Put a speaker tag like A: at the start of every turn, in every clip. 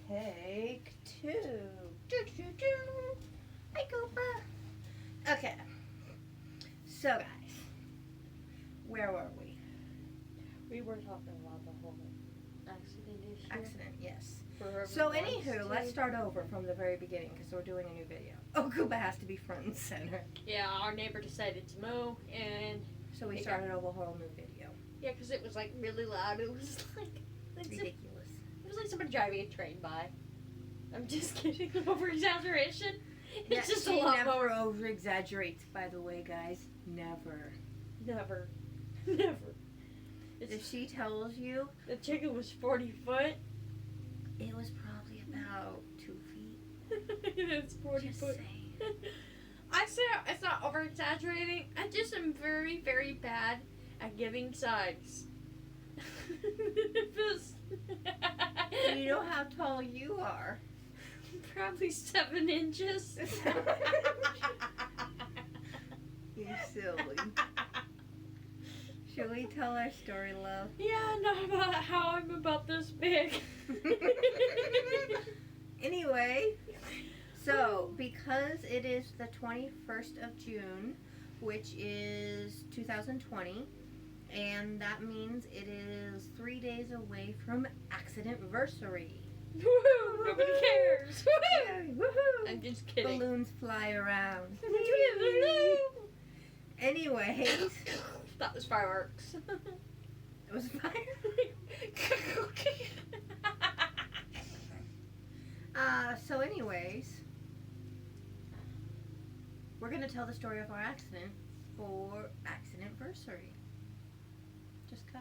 A: Take two. Hi, Cooper. Okay. So, guys, where were we?
B: We were talking about the whole accident issue.
A: Accident, yes.
B: For
A: So,
B: everyone
A: anywho,
B: to-
A: let's start over from the very beginning because we're doing a new video. Oh, Koopa has to be front and center.
B: Yeah, our neighbor decided to mow, and
A: So we
B: It
A: started over a whole new video.
B: yeah, because it was like really loud. It was like
A: Ridiculous.
B: it was like somebody driving a train by. I'm just kidding. Over exaggeration. It's just a
A: she
B: lot
A: never
B: more.
A: over exaggerates, by the way, guys. Never.
B: Never.
A: If
B: It's,
A: she tells you
B: the chicken was 40 foot.
A: it was probably about 2 feet.
B: It's 40
A: Just
B: foot.
A: saying.
B: I say it's not over exaggerating. I just am very, very bad at giving size.
A: Do you know how tall you are?
B: Probably 7 inches.
A: You silly. Shall we tell our story, love?
B: Yeah, not about how I'm about this big.
A: Anyway, so because it is the 21st of June, which is 2020, and that means it is 3 days away from Accidentversary.
B: Woohoo! Nobody cares.
A: Yay,
B: Woohoo!
A: woohoo!
B: I'm just kidding.
A: Balloons fly around. Anyways,
B: That was fireworks.
A: it was fire. So anyways, we're going to tell the story of our accident for Accidentversary. Just cuz.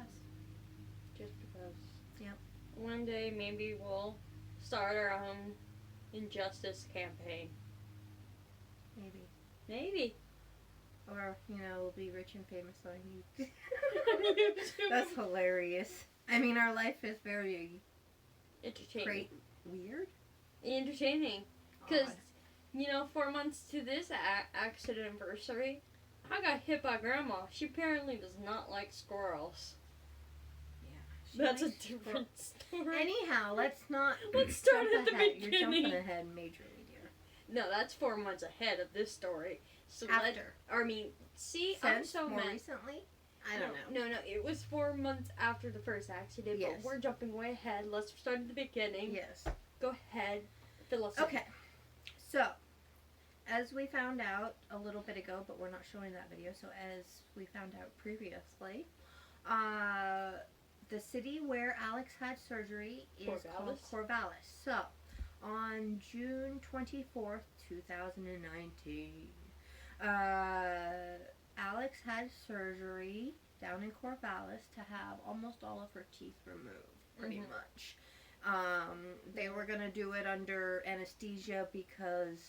B: Just because.
A: Yep.
B: One day maybe we'll start our own injustice campaign.
A: Maybe.
B: Maybe.
A: Or, we'll be rich and famous on YouTube.
B: YouTube.
A: That's hilarious. I mean, our life is very
B: Entertaining.
A: weird.
B: Entertaining. Because,
A: Odd.
B: 4 months to this accidentversary, I got hit by Grandma. She apparently does not like squirrels.
A: Yeah.
B: That's a
A: likes
B: different story.
A: Anyhow, let's not.
B: Let's start
A: jump
B: at the
A: ahead. You're
B: beginning.
A: jumping ahead majorly, dear.
B: No, that's 4 months ahead of this story. So
A: After.
B: See, I'm
A: Since
B: so
A: more
B: mad.
A: recently? I don't know.
B: No, it was 4 months after the first accident,
A: Yes.
B: but we're jumping way ahead. Let's start at the beginning.
A: Yes.
B: Go ahead. Fill us in.
A: Okay. So, as we found out a little bit ago, but we're not showing that video, so as we found out previously, the city where Alex had surgery is called Corvallis. So, on June 24th, 2019, Alex had surgery down in Corvallis to have almost all of her teeth removed, pretty much. They were going to do it under anesthesia because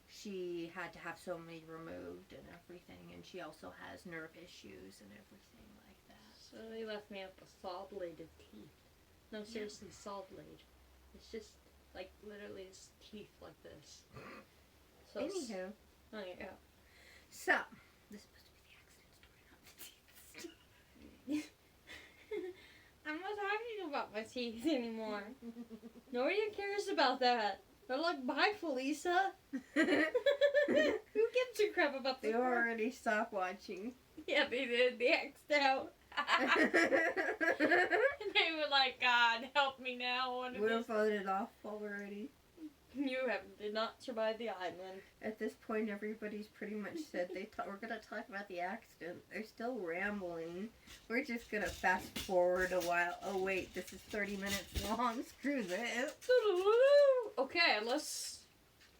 A: she had to have so many removed and everything, and she also has nerve issues and everything like that.
B: So they left me up with saw-bladed teeth. No, seriously, saw blade. It's just, literally it's teeth like this. So
A: Anywho,
B: oh, yeah.
A: so, this is supposed to be the accident story, not the teeth story.
B: I'm not talking about my teeth anymore. Nobody cares about that. They're like, bye, Felisa. Who gives a crap about the
A: They already stopped watching.
B: Yeah, they did. They X'd out. And they were like, God, help me now.
A: We're voted off already.
B: You did not survive the island.
A: At this point, everybody's pretty much said we're going to talk about the accident. They're still rambling. We're just going to fast forward a while. Oh, wait, this is 30 minutes long. Screw this.
B: Okay, let's...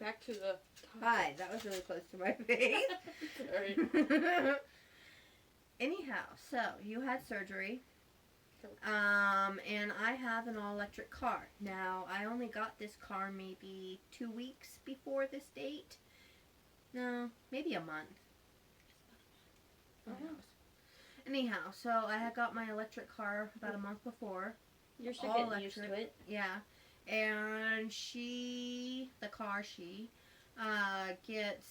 B: Back to the...
A: Hi, that was really close to my face.
B: Sorry.
A: Anyhow, so you had surgery. And I have an all-electric car. Now, I only got this car maybe 2 weeks before this date. No, maybe a month. Who knows? Anyhow, so I had got my electric car about a month before.
B: You're still
A: All
B: getting used to it.
A: Yeah. And the car gets,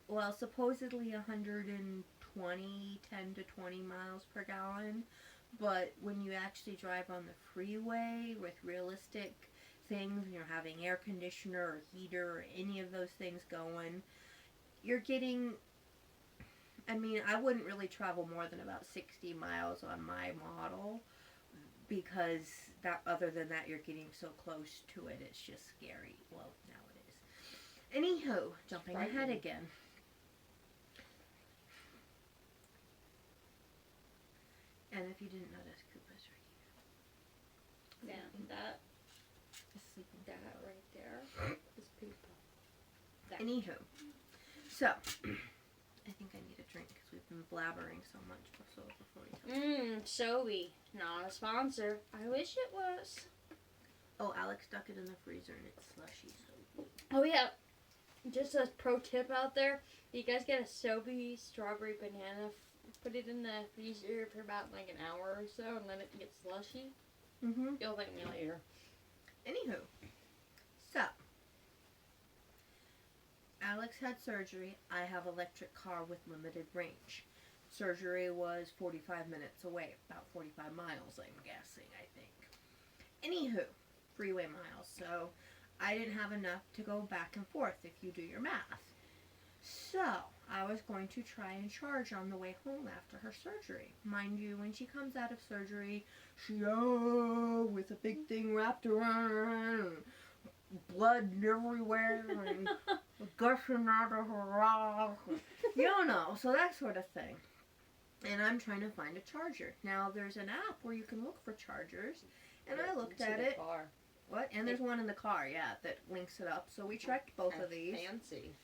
A: well, supposedly 120, 10 to 20 miles per gallon. But when you actually drive on the freeway with realistic things, and you're having air conditioner or heater or any of those things going, you're getting, I mean, I wouldn't really travel more than about 60 miles on my model, because that, other than that, you're getting so close to it, it's just scary. Well, now it is. Anywho, jumping ahead again. And if you didn't notice, Koopa's right here.
B: Yeah, that
A: Just sleeping.
B: right there is Poopa.
A: Anywho, so I think I need a drink because we've been blabbering so much before we come.
B: Sobe. Not a sponsor. I wish it was.
A: Oh, Alex stuck it in the freezer and it's slushy. So
B: Oh yeah. Just a pro tip out there. You guys get a Sobe strawberry banana. Put it in the freezer for about like an hour or so, and then it gets slushy. You'll thank me later.
A: Anywho, so Alex had surgery. I have electric car with limited range. Surgery was 45 minutes away, about 45 miles, I'm guessing, I think. Anywho, freeway miles. So I didn't have enough to go back and forth if you do your math. So I was going to try and charge on the way home after her surgery. Mind you, when she comes out of surgery, she, with a big thing wrapped around her, and blood everywhere, and gushing out of her mouth, you know, so that sort of thing. And I'm trying to find a charger. Now, there's an app where you can look for chargers, and I looked at it.
B: Car.
A: What? And there's one in the car, yeah, that links it up. So we checked both of these.
B: Fancy.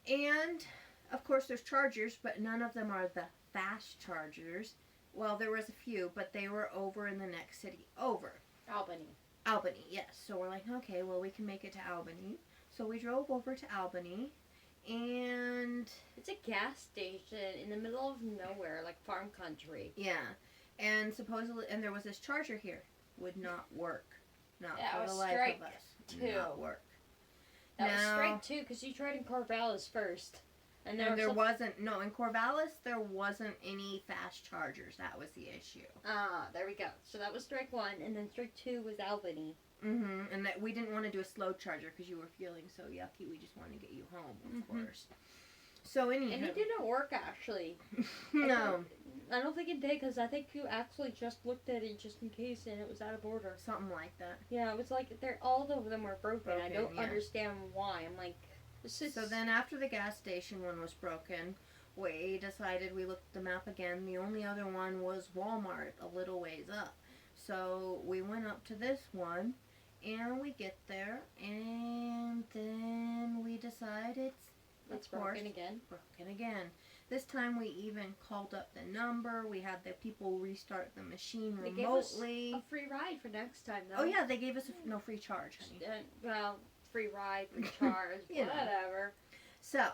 A: And, of course, there's chargers, but none of them are the fast chargers. Well, there was a few, but they were over in the next city over. Albany, yes. So we're like, okay, well, we can make it to Albany. So we drove over to Albany, and
B: It's a gas station in the middle of nowhere, like farm country.
A: yeah, and supposedly, and there was this charger here. Would not work. Not
B: That
A: for
B: was
A: the life
B: strike
A: of us.
B: 2.
A: Not work.
B: That was
A: Now-
B: strike 2 because you tried in Corvallis first. And
A: And there
B: was
A: wasn't, no, in Corvallis, there wasn't any fast chargers. That was the issue.
B: there we go. So that was strike 1, and then strike 2 was Albany.
A: And that we didn't want to do a slow charger because you were feeling so yucky. We just wanted to get you home, of course. So anyway.
B: And it didn't work, actually.
A: No.
B: I don't think it did, because I think you actually just looked at it just in case, and it was out of order.
A: Something like that.
B: Yeah, it was like, all of them were broken. I don't
A: yeah.
B: understand why. I'm like, this is...
A: So then after the gas station one was broken, we decided, we looked at the map again. The only other one was Walmart, a little ways up. So we went up to this one, and we get there, and then we decided
B: It's broken again.
A: Broken again. This time we even called up the number. We had the people restart the machine
B: They gave us
A: remotely.
B: a free ride for next time, though.
A: Oh yeah, they gave us no free charge, honey.
B: Well, free ride, free charge,
A: You know.
B: whatever.
A: So,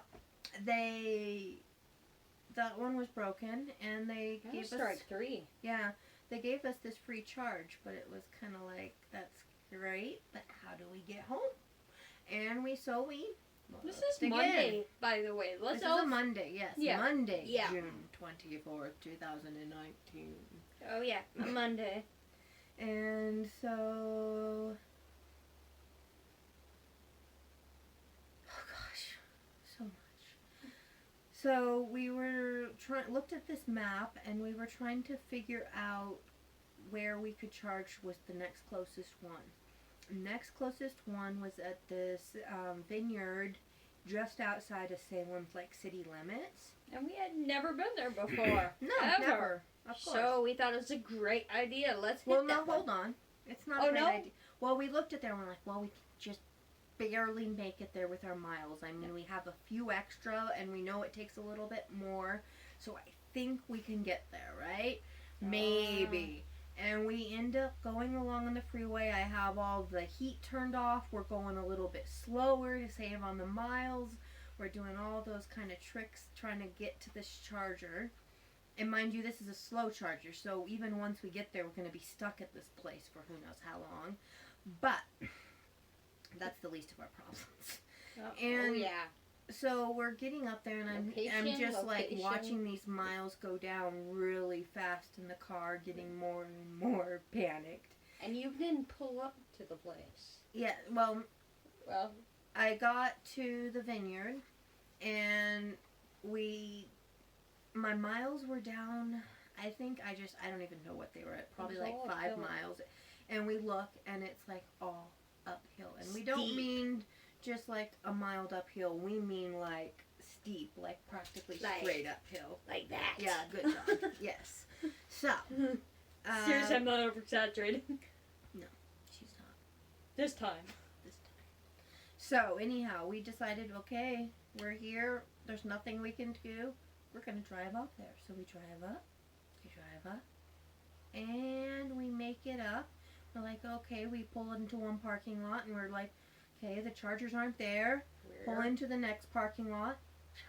A: that one was broken, and they
B: That
A: gave
B: was
A: us,
B: strike 3.
A: yeah, they gave us this free charge, but it was kind of like, that's great, but how do we get home? And we
B: This is
A: looked again.
B: Monday, by the way.
A: This is a Monday, yes.
B: Yeah.
A: Monday,
B: Yeah.
A: June 24th, 2019.
B: Oh, yeah, a Monday.
A: And so, oh gosh, so much. So we were looked at this map, and we were trying to figure out where we could charge was the next closest one. Next closest one was at this vineyard just outside of Salem's like city limits.
B: And we had never been there before.
A: No,
B: Ever.
A: never. Of course.
B: So we thought it was a great idea. Let's hit
A: Well, no,
B: that one.
A: hold on. It's not
B: Oh,
A: a great
B: no?
A: idea. Well, we looked at there and we're like, well, we can just barely make it there with our miles. I mean, we have a few extra, and we know it takes a little bit more. So I think we can get there, right? Maybe. And we end up going along on the freeway. I have all the heat turned off. We're going a little bit slower to save on the miles. We're doing all those kind of tricks trying to get to this charger. And mind you, this is a slow charger, so even once we get there, we're going to be stuck at this place for who knows how long. But that's the least of our problems.
B: Oh,
A: And
B: yeah.
A: so we're getting up there, and I'm
B: Location,
A: just like
B: location.
A: watching these miles go down really fast in the car, getting more and more panicked.
B: And you didn't pull up to the place.
A: Yeah, well,
B: Well,
A: I got to the vineyard, and my miles were down. I think I don't even know what they were at. Probably
B: It was
A: like
B: all
A: 5
B: uphill.
A: miles. And we look, and it's like all uphill. And we don't
B: Steep.
A: mean just like a mild uphill. We mean like steep, like practically
B: Like-
A: straight uphill.
B: like that.
A: Yeah, good job. Yes. So,
B: Seriously, I'm not over exaggerating.
A: she's not.
B: This time.
A: This time. So anyhow, we decided, okay, we're here. There's nothing we can do. We're gonna drive up there. So we drive up, and we make it up. We're like, okay, we pull into one parking lot, and we're like, okay, the Chargers aren't there. Pull into the next parking lot.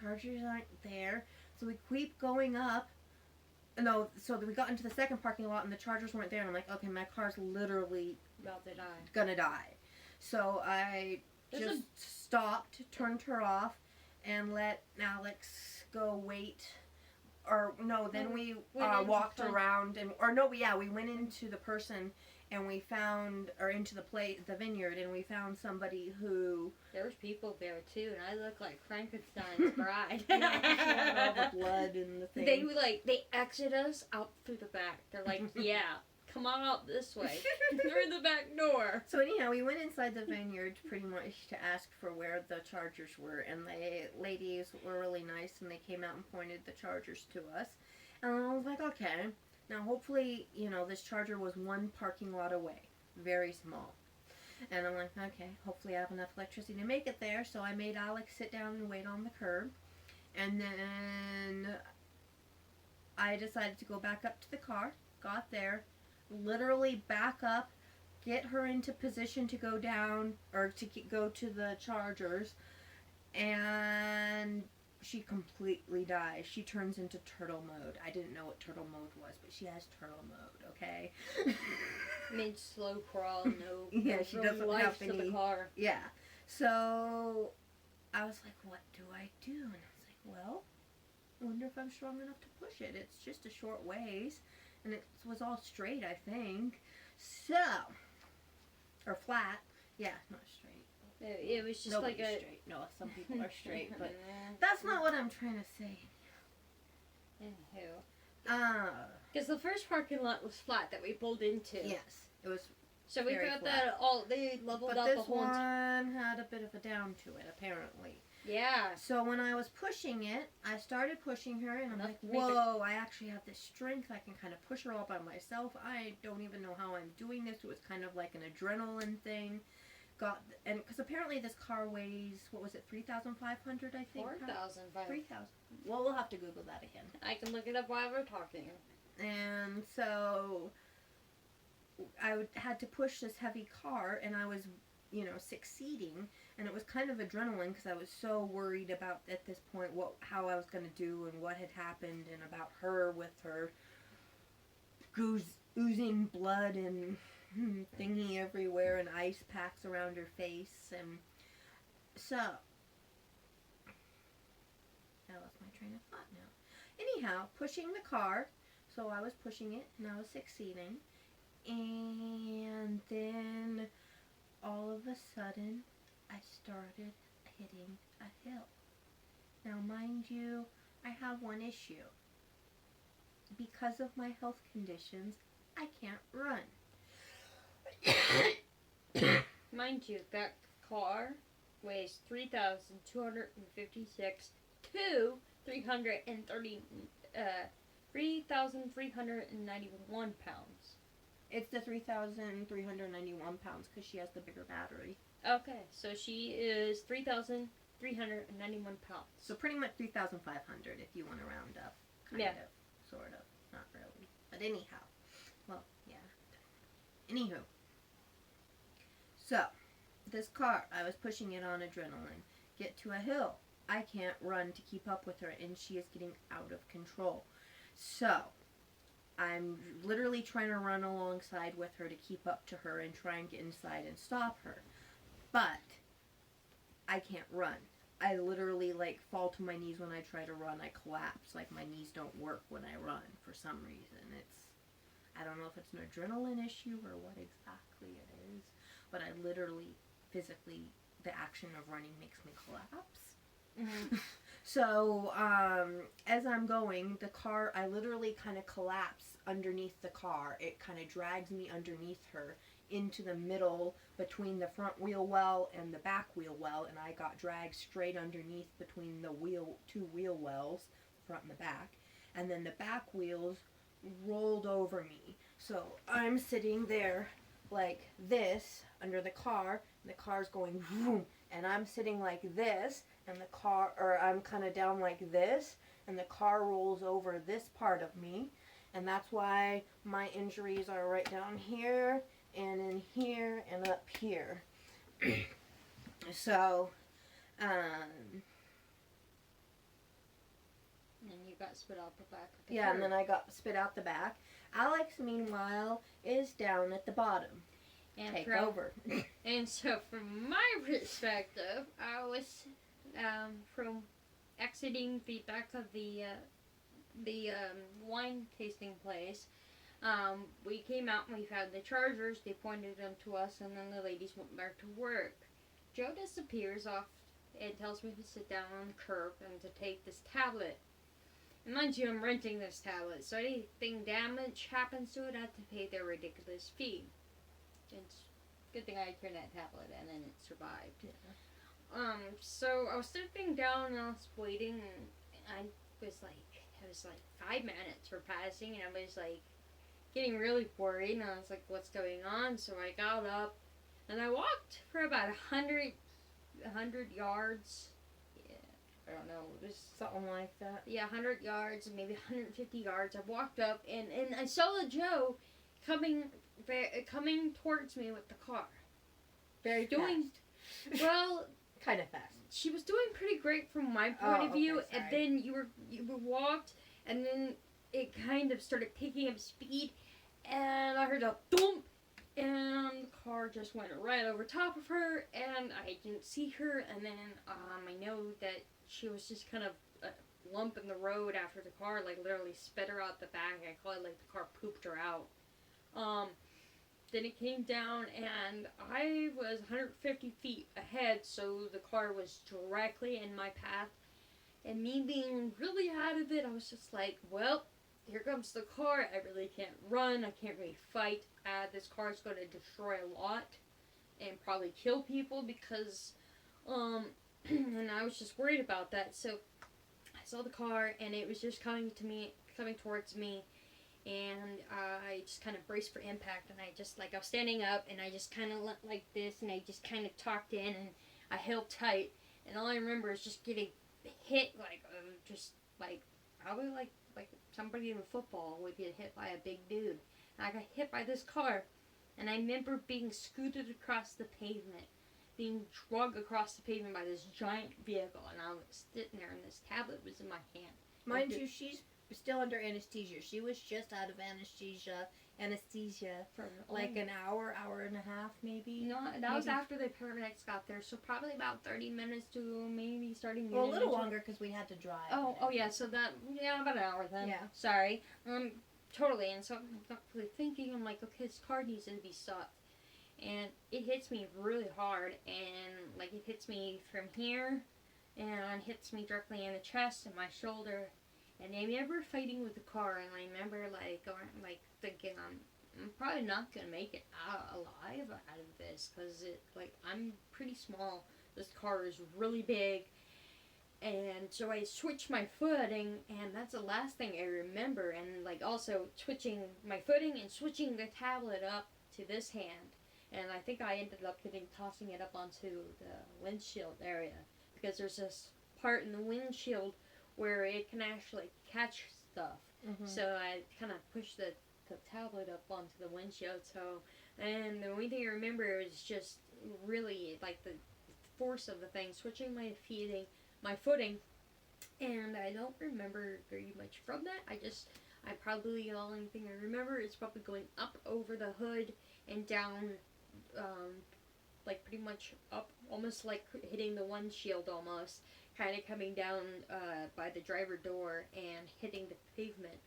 A: Chargers aren't there. So we keep going up. No, so we got into the second parking lot, and the Chargers weren't there. And I'm like, okay, my car's literally
B: About to die.
A: gonna die. So I
B: There's
A: just stopped, turned her off, and let Alex go wait. Or no, then we
B: went into
A: walked
B: front.
A: around we went into the person, and we found, or into the vineyard, and we found somebody who
B: There was people there too, and I look like Frankenstein's bride.
A: she had all the blood and the thing.
B: They were like, they exit us out through the back. They're like, yeah, come on out this way. Through the back door.
A: So anyhow, we went inside the vineyard pretty much to ask for where the Chargers were, and the ladies were really nice, and they came out and pointed the Chargers to us. And I was like, okay, now hopefully, this Charger was one parking lot away, very small. And I'm like, okay, hopefully I have enough electricity to make it there. So I made Alex sit down and wait on the curb. And then I decided to go back up to the car, got there, literally back up, get her into position to go down, or to go to the Chargers, and she completely dies. She turns into turtle mode. I didn't know what turtle mode was, but she has turtle mode, okay?
B: Mid slow crawl, no,
A: Yeah,
B: no
A: she
B: real
A: doesn't
B: life
A: have
B: to
A: any-
B: the car.
A: Yeah. So I was like, what do I do? And I was like, well, I wonder if I'm strong enough to push it. It's just a short ways, and it was all straight, I think. So, or flat. Yeah, not straight.
B: It was just
A: Nobody's
B: like a.
A: straight. No, some people are straight, but that's not what I'm trying to say.
B: Anywho. Because the first parking lot was flat that we pulled into.
A: Yes, it was.
B: So we
A: very
B: got
A: flat.
B: that all. They leveled
A: But
B: out the
A: this
B: whole.
A: one had a bit of a down to it, apparently.
B: Yeah.
A: So when I was pushing it, I started pushing her, and I'm
B: Enough
A: like,
B: to make
A: whoa, I actually have this strength. I can kind of push her all by myself. I don't even know how I'm doing this. It was kind of like an adrenaline thing. Because apparently this car weighs, what was it, 3,500, I think?
B: 4,500.
A: 3,000. Well, we'll have to Google that again.
B: I can look it up while we're talking.
A: And so had to push this heavy car, and I was, succeeding, and it was kind of adrenaline because I was so worried about, at this point, how I was going to do and what had happened, and about her with her oozing blood and thingy everywhere and ice packs around her face. And so I lost my train of thought now. Anyhow, pushing the car. So I was pushing it, and I was succeeding. And then, all of a sudden, I started hitting a hill. Now, mind you, I have one issue. Because of my health conditions, I can't run.
B: Mind you, that car weighs 3,256 to 3,391 pounds.
A: It's the 3,391 pounds because she has the bigger battery.
B: Okay, so she is 3,391 pounds.
A: So pretty much 3,500 if you want to round up. Kind
B: Yeah.
A: of, sort of. Not really. But anyhow. Well, yeah. Anywho. So, this car, I was pushing it on adrenaline. Get to a hill. I can't run to keep up with her, and she is getting out of control. So, I'm literally trying to run alongside with her to keep up to her and try and get inside and stop her. But, I can't run. I literally, fall to my knees when I try to run. I collapse. My knees don't work when I run for some reason. I don't know if it's an adrenaline issue or what exactly it is, but I literally, physically, the action of running makes me collapse.
B: Mm-hmm.
A: So, as I'm going, the car, I literally kind of collapse underneath the car. It kind of drags me underneath her into the middle between the front wheel well and the back wheel well, and I got dragged straight underneath between the two wheel wells, the front and the back, and then the back wheels rolled over me. So I'm sitting there like this under the car, and the car's going vroom, and I'm sitting like this, and the car, or I'm kind of down like this, and the car rolls over this part of me, and that's why my injuries are right down here, and in here, and up here. So,
B: And you got spit out the back of the
A: yeah,
B: car.
A: and then I got spit out the back. Alex, meanwhile, is down at the bottom.
B: And
A: Take over.
B: And so, from my perspective, I was from exiting the back of the wine tasting place. We came out and we found the chargers. They pointed them to us, and then the ladies went back to work. Joe disappears off and tells me to sit down on the curb and to take this tablet. And mind you, I'm renting this tablet, so anything damage happens to it, I have to pay their ridiculous fee. It's a good thing I turned that tablet and then it survived.
A: Yeah.
B: So I was sitting down and I was waiting, and it was like 5 minutes were passing, and I was like getting really worried, and I was like, what's going on? So I got up and I walked for about 100 yards. Yeah, I don't know, it was
A: Something like that.
B: yeah, 100 yards, maybe 150 yards. I walked up and I saw Joe coming towards me with the car.
A: Very
B: fast. Well,
A: kind of fast.
B: she was doing pretty great from my point of view,
A: okay,
B: and then you walked, and then it kind of started picking up speed, and I heard a thump, and the car just went right over top of her, and I didn't see her, and then I know that she was just kind of a lump in the road after the car, like, literally sped her out the back. I call it like the car pooped her out. Then it came down, and I was 150 feet ahead, so the car was directly in my path. And me being really out of it, I was just like, well, here comes the car. I really can't run. I can't really fight. This car is going to destroy a lot and probably kill people because, and I was just worried about that. So I saw the car, and it was just coming towards me. And I just kind of braced for impact, and I was standing up, and I just kind of went like this, and I just kind of tucked in, and I held tight, and all I remember is just getting hit, probably like somebody in football would get hit by a big dude. And I got hit by this car, and I remember being scooted across the pavement, being dragged across the pavement by this giant vehicle, and I was sitting there, and this tablet was in my hand.
A: Mind you, she's still under anesthesia. She was just out of anesthesia for like an hour and a half, maybe.
B: No, that was after the paramedics got there, so probably about 30 minutes to maybe starting.
A: Well, a little longer because we had to drive.
B: Oh yeah, so about an hour then.
A: Yeah.
B: Sorry. Totally. And so I'm not really thinking. I'm like, okay, this car needs to be stopped, and it hits me really hard, and like it hits me from here, and hits me directly in the chest and my shoulder. And I remember fighting with the car, and I remember thinking I'm probably not gonna make it alive out of this, because I'm pretty small. This car is really big, and so I switched my footing, and that's the last thing I remember. And also switching my footing and switching the tablet up to this hand, and I think I ended up tossing it up onto the windshield area, because there's this part in the windshield where it can actually catch stuff.
A: Mm-hmm.
B: So I kind of pushed the tablet up onto the windshield. And the only thing I remember is just really the force of the thing, switching my footing, and I don't remember very much from that. The only thing I remember is probably going up over the hood and down, pretty much up, almost like hitting the windshield almost. Kind of coming down by the driver door and hitting the pavement.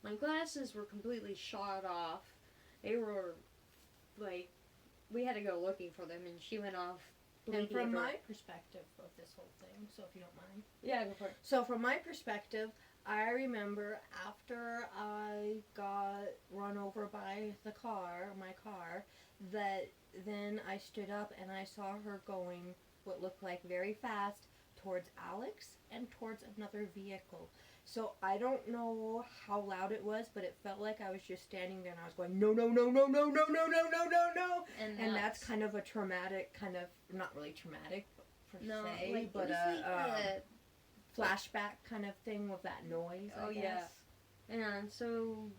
B: My glasses were completely shot off. They were, like, we had to go looking for them, and she went off.
A: And from my perspective of this whole thing, so if you don't mind.
B: Yeah, go for it.
A: So from my perspective, I remember after I got run over by my car, that then I stood up and I saw her going what looked like very fast towards Alex and towards another vehicle. So I don't know how loud it was, but it felt like I was just standing there and I was going, no, no, no, no, no, no, no, no, no, no, no. And that's kind of a traumatic, kind of, not really traumatic per se,
B: like,
A: but
B: a
A: flashback kind of thing with that noise, I guess.
B: And so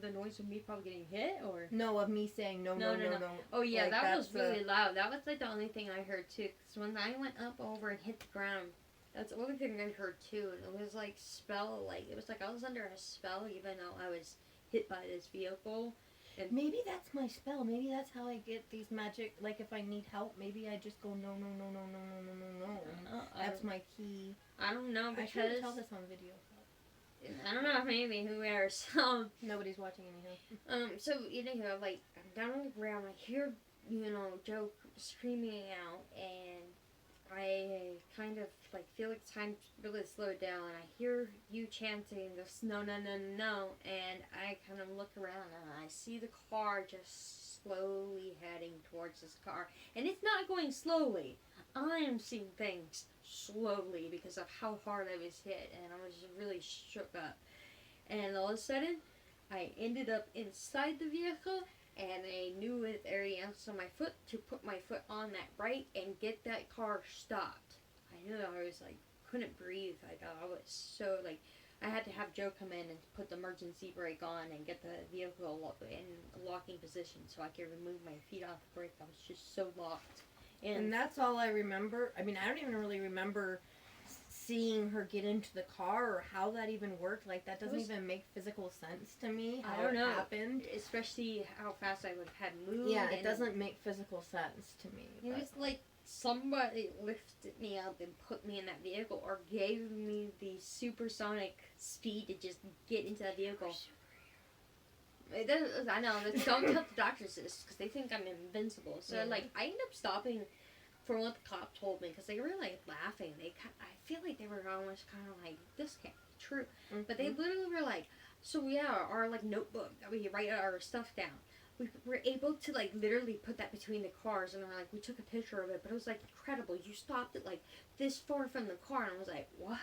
B: the noise of me probably getting hit, or?
A: No, of me saying no, no, no, no.
B: Oh yeah,
A: like,
B: that was really loud. That was like the only thing I heard too. Cause when I went up over and hit the ground, that's the only thing I heard too. And it was like it was like I was under a spell, even though I was hit by this vehicle. And
A: maybe that's my spell. Maybe that's how I get these magic. Like if I need help, maybe I just go no, no, no, no, no, no, no, no, no. That's my key.
B: I don't know, because
A: I should tell this on video.
B: I don't know, maybe, who cares?
A: Nobody's watching anyhow.
B: So, like, I'm down on the ground, I hear, Joe screaming out, and I kind of, like, feel like time really slowed down, and I hear you chanting this no, no, no, no, no, and I kind of look around, and I see the car just slowly heading towards this car, and it's not going slowly. I am seeing things slowly because of how hard I was hit, and I was really shook up. And all of a sudden, I ended up inside the vehicle, and I knew with every ounce of my foot to put my foot on that brake and get that car stopped. I knew I was like, couldn't breathe. I was so like, I had to have Joe come in and put the emergency brake on and get the vehicle in a locking position so I could remove my feet off the brake. I was just so locked.
A: And that's all I remember. I mean, I don't even really remember seeing her get into the car or how that even worked. Like, that doesn't even make physical sense to me, how it happened.
B: Especially how fast I would have moved.
A: Yeah, it doesn't make physical sense to me.
B: It was like somebody lifted me up and put me in that vehicle or gave me the supersonic speed to just get into that vehicle. I know. Don't tell the doctors this because they think I'm invincible. So like, I ended up stopping for what the cop told me because they were like laughing. I feel like they were almost kind of like, this can't be true. Mm-hmm. But they literally were like, so yeah, our like notebook that we write our stuff down. We were able to like literally put that between the cars, and like we took a picture of it. But it was like incredible. You stopped it like this far from the car, and I was like, what?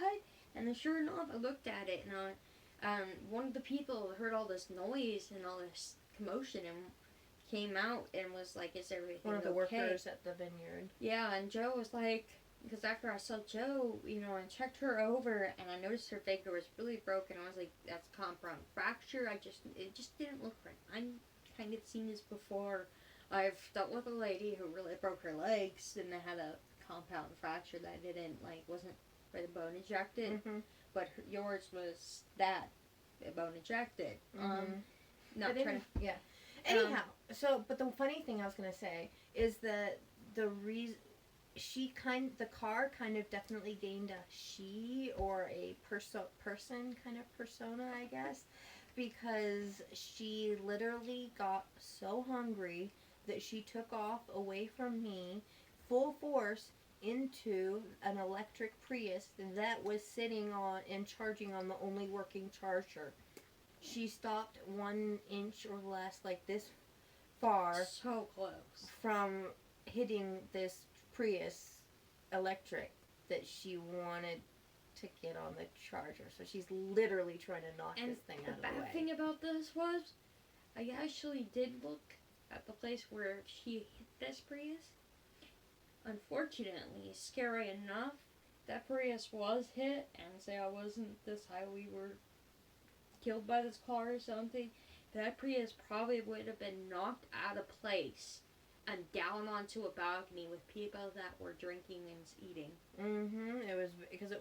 B: And then sure enough, I looked at it, and one of the people heard all this noise and all this commotion and came out and was like, is everything okay?
A: One of the workers at the vineyard.
B: Yeah, and Joe was like, because after I saw Joe, I checked her over and I noticed her finger was really broken. I was like, that's compound fracture. It just didn't look right. I've kind of seen this before. I've dealt with a lady who really broke her legs and they had a compound fracture that wasn't where the bone ejected. Mm-hmm. But yours was that bone ejected.
A: Not trying to, yeah. Anyhow, but the funny thing I was gonna say is that the car kind of definitely gained a she or a person kind of persona, I guess, because she literally got so hungry that she took off away from me, full force, into an electric Prius that was sitting on and charging on the only working charger. She stopped 1 inch or less, like this far,
B: so close,
A: from hitting this Prius electric that she wanted to get on the charger. So she's literally trying to knock this thing out of the way.
B: The bad thing about this was, I actually did look at the place where she hit this Prius. Unfortunately, scary enough, that Prius was hit, and say I wasn't this high, we were killed by this car or something, that Prius probably would have been knocked out of place and down onto a balcony with people that were drinking and eating.
A: It was because it was